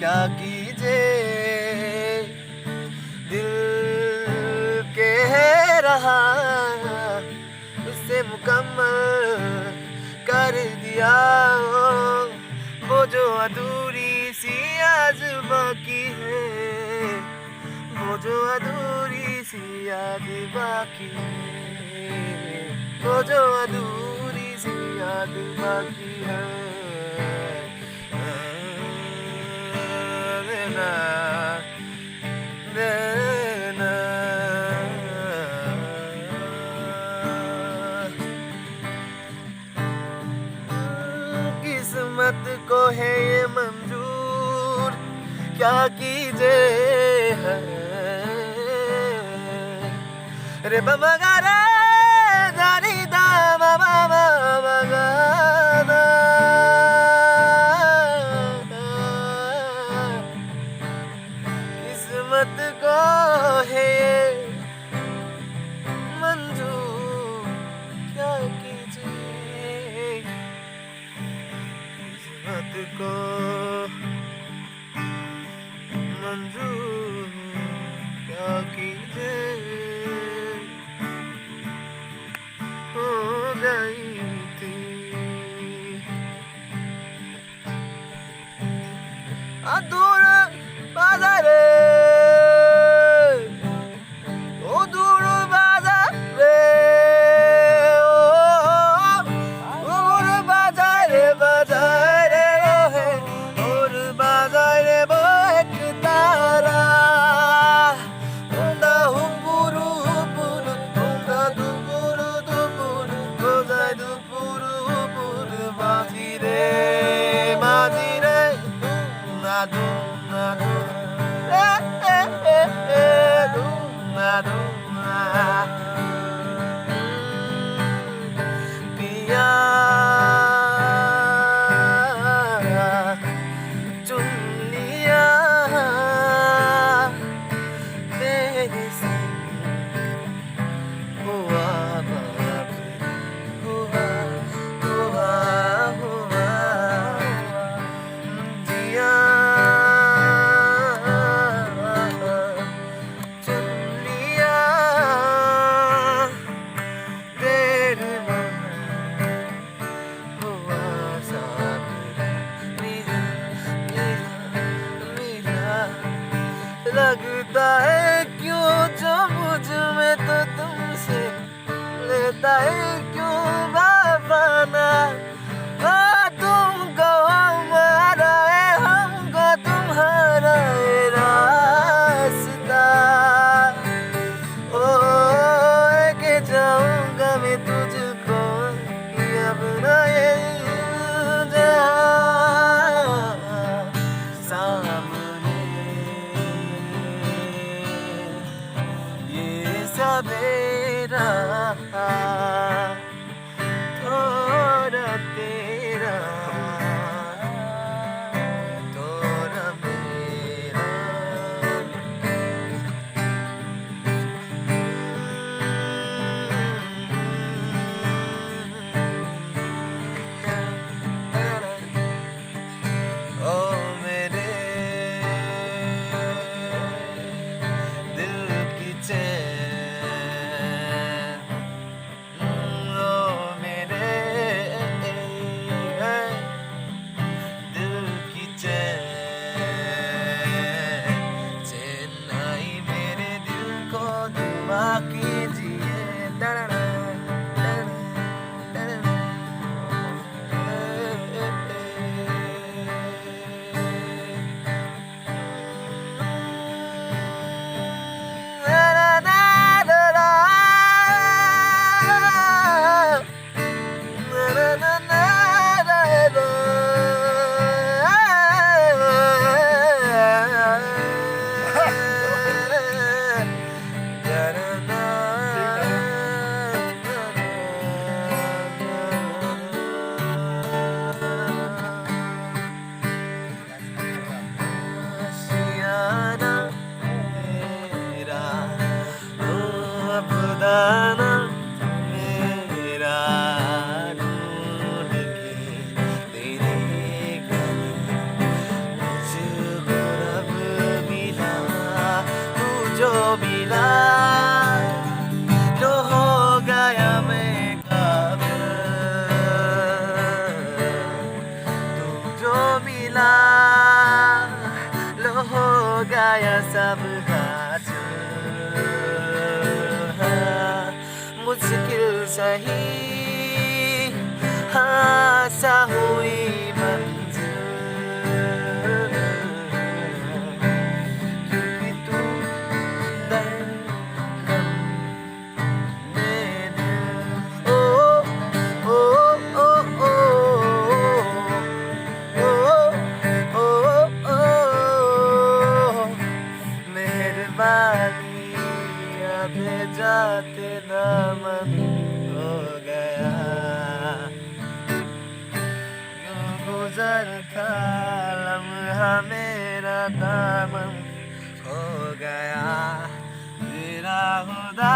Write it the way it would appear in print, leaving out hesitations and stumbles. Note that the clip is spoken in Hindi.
क्या कीजिए दिल के है रहा उसे मुकम्मल कर दिया वो जो अधूरी सी आज बाकी है वो जो अधूरी सी याद बाकी है वो जो अधूरी सी याद बाकी है देना देना किस्मत को है ये मंजूर क्या कीजिए रे बमगा रे दानी दा बाबा मगा दा किस्मत को है मंजूर क्या कीजिए किस्मत को मंजूर क्या कीजिए हो गई थी दूर बाजार ओ दूर बाजार दूर बाजार बाजार है और बाजार वो एक तारा उंदा हुपुरू हुपुरू उंदा दुपुरू दुपुरू गोजाय दुपुरू हुपुरू बाजिरे बाजिरे नादू नादू नादू पिया चुन लिया तेरे संग हुआ बाप हुआ हुआ हुआ जिया चुन लिया तेरे मन हुआ साथ मेरा मेरा मेरा लगता है क्यों जो मुझ में तो तुमसे लेता है क्यों बाबाना तुमको हमारा है हमको तुम्हारा है रास्ता ओ के जाऊंगा मैं तुझको अपना ये जहां सामने ये सवेरा ना लो हो गया सब हासिल मुश्किल सही आशा हुई मंजिल क्योंकि तू धड़कन में दिल ओ ओ ओ ओ ओ ओ ओ मेहरबानी आधे जाते दामन हो गया यूं गुजर था लम्हा मेरा दामन हो गया तेरा खुदा